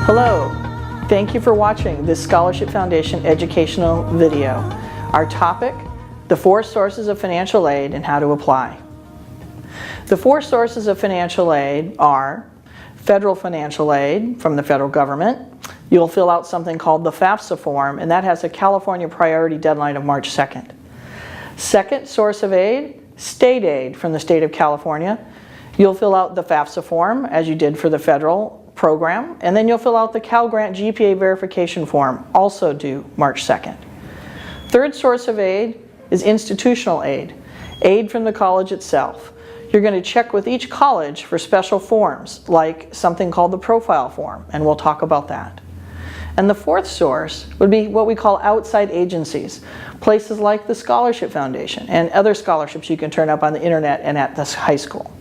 Hello, thank you for watching this Scholarship Foundation educational video. Our topic, the 4 sources of financial aid and how to apply. The 4 sources of financial aid are federal financial aid from the federal government. You'll fill out something called the FAFSA form, and that has a California priority deadline of March 2nd. Second source of aid, state aid from the state of California. You'll fill out the FAFSA form as you did for the federal program, and then you'll fill out the Cal Grant GPA verification form, also due March 2nd. Third source of aid is institutional aid, aid from the college itself. You're going to check with each college for special forms, like something called the profile form, and we'll talk about that. And the fourth source would be what we call outside agencies, places like the Scholarship Foundation and other scholarships you can turn up on the internet and at this high school.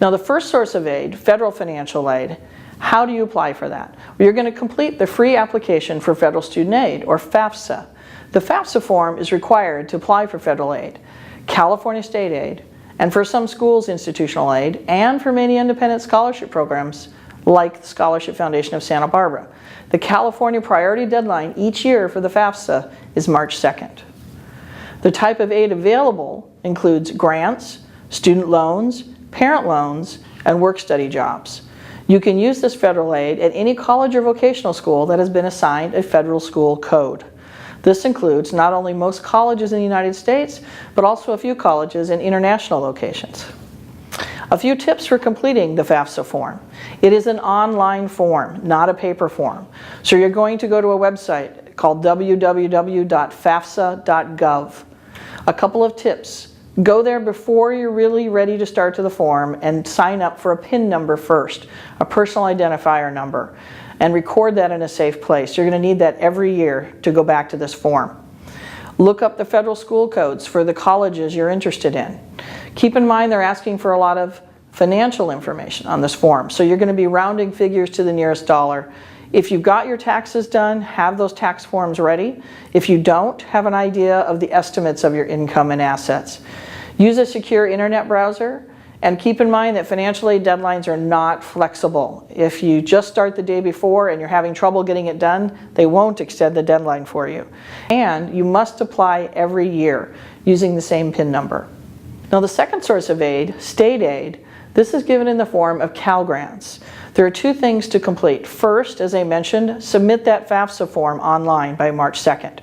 Now the first source of aid, federal financial aid, how do you apply for that? Well, you're going to complete the free application for federal student aid, or FAFSA. The FAFSA form is required to apply for federal aid, California state aid, and for some schools institutional aid, and for many independent scholarship programs like the Scholarship Foundation of Santa Barbara. The California priority deadline each year for the FAFSA is March 2nd. The type of aid available includes grants, student loans, parent loans, and work-study jobs. You can use this federal aid at any college or vocational school that has been assigned a federal school code. This includes not only most colleges in the United States, but also a few colleges in international locations. A few tips for completing the FAFSA form. It is an online form, not a paper form. So you're going to go to a website called www.fafsa.gov. A couple of tips. Go there before you're really ready to start to the form and sign up for a PIN number first, a personal identifier number, and record that in a safe place. You're going to need that every year to go back to this form. Look up the federal school codes for the colleges you're interested in. Keep in mind they're asking for a lot of financial information on this form, so you're going to be rounding figures to the nearest dollar. If you've got your taxes done, have those tax forms ready. If you don't, have an idea of the estimates of your income and assets. Use a secure internet browser, and keep in mind that financial aid deadlines are not flexible. If you just start the day before and you're having trouble getting it done, they won't extend the deadline for you. And you must apply every year using the same PIN number. Now the second source of aid, state aid, this is given in the form of Cal Grants. There are 2 things to complete. First, as I mentioned, submit that FAFSA form online by March 2nd.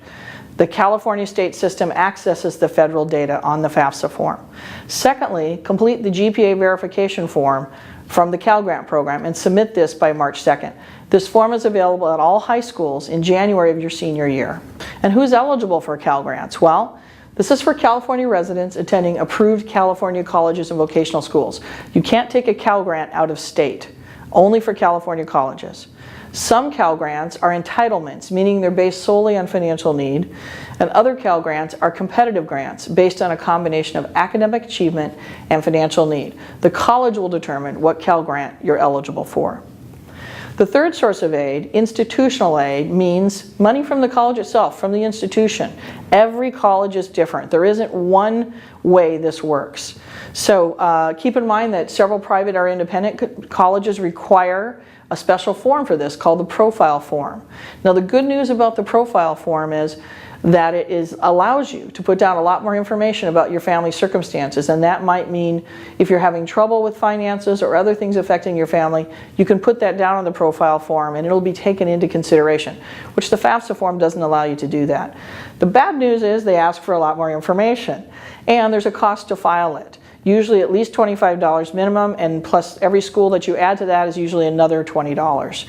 The California state system accesses the federal data on the FAFSA form. Secondly, complete the GPA verification form from the Cal Grant program and submit this by March 2nd. This form is available at all high schools in January of your senior year. And who's eligible for Cal Grants? Well, this is for California residents attending approved California colleges and vocational schools. You can't take a Cal Grant out of state, only for California colleges. Some Cal Grants are entitlements, meaning they're based solely on financial need, and other Cal Grants are competitive grants based on a combination of academic achievement and financial need. The college will determine what Cal Grant you're eligible for. The third source of aid, institutional aid, means money from the college itself, from the institution. Every college is different. There isn't one way this works. So keep in mind that several private or independent colleges require a special form for this called the profile form. Now the good news about the profile form is that it allows you to put down a lot more information about your family circumstances, and that might mean if you're having trouble with finances or other things affecting your family, you can put that down on the profile form and it'll be taken into consideration, which the FAFSA form doesn't allow you to do that. The bad news is they ask for a lot more information, and there's a cost to file it. Usually at least $25 minimum, and plus every school that you add to that is usually another $20.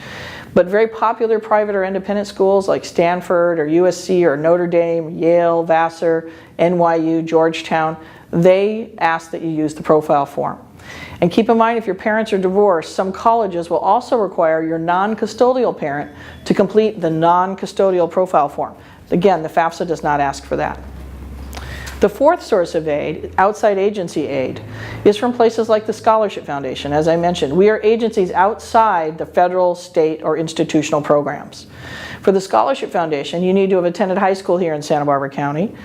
But very popular private or independent schools like Stanford or USC or Notre Dame, Yale, Vassar, NYU, Georgetown, they ask that you use the profile form. And keep in mind, if your parents are divorced, some colleges will also require your non-custodial parent to complete the non-custodial profile form. Again, the FAFSA does not ask for that. The fourth source of aid, outside agency aid, is from places like the Scholarship Foundation. As I mentioned, we are agencies outside the federal, state, or institutional programs. For the Scholarship Foundation, you need to have attended high school here in Santa Barbara County,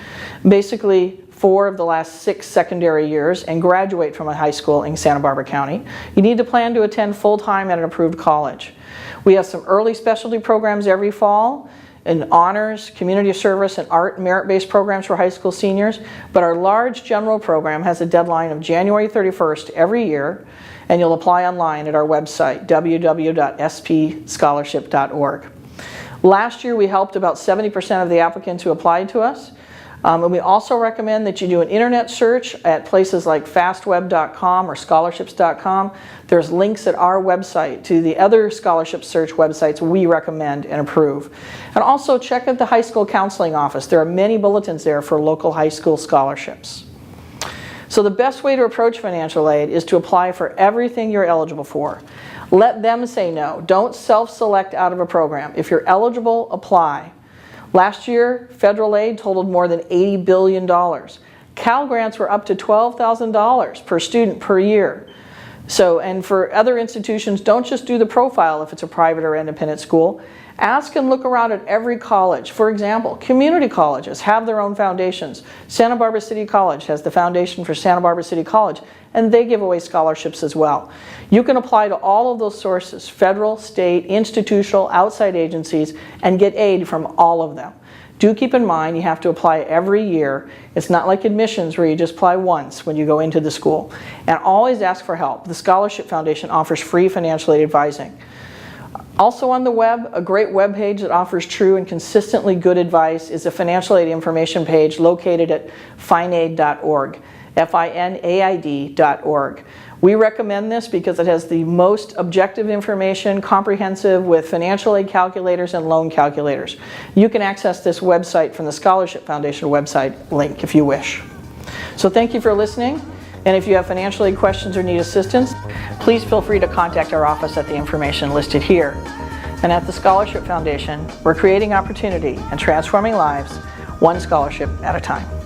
basically 4 of the last 6 secondary years, and graduate from a high school in Santa Barbara County. You need to plan to attend full-time at an approved college. We have some early specialty programs every fall in honors, community service, and art merit-based programs for high school seniors. But our large general program has a deadline of January 31st every year, and you'll apply online at our website, www.spscholarship.org. Last year we helped about 70% of the applicants who applied to us. And we also recommend that you do an internet search at places like fastweb.com or scholarships.com. There's links at our website to the other scholarship search websites we recommend and approve. And also check at the high school counseling office. There are many bulletins there for local high school scholarships. So the best way to approach financial aid is to apply for everything you're eligible for. Let them say no. Don't self-select out of a program. If you're eligible, apply. Last year, federal aid totaled more than $80 billion. Cal grants were up to $12,000 per student per year. So, and for other institutions, don't just do the profile if it's a private or independent school. Ask and look around at every college. For example, community colleges have their own foundations. Santa Barbara City College has the Foundation for Santa Barbara City College, and they give away scholarships as well. You can apply to all of those sources, federal, state, institutional, outside agencies, and get aid from all of them. Do keep in mind you have to apply every year. It's not like admissions where you just apply once when you go into the school. And always ask for help. The Scholarship Foundation offers free financial aid advising. Also on the web, a great web page that offers true and consistently good advice is a financial aid information page located at finaid.org, FINAID.org. We recommend this because it has the most objective information, comprehensive with financial aid calculators and loan calculators. You can access this website from the Scholarship Foundation website link if you wish. So thank you for listening. And if you have financial aid questions or need assistance, please feel free to contact our office at the information listed here. And at the Scholarship Foundation, we're creating opportunity and transforming lives, one scholarship at a time.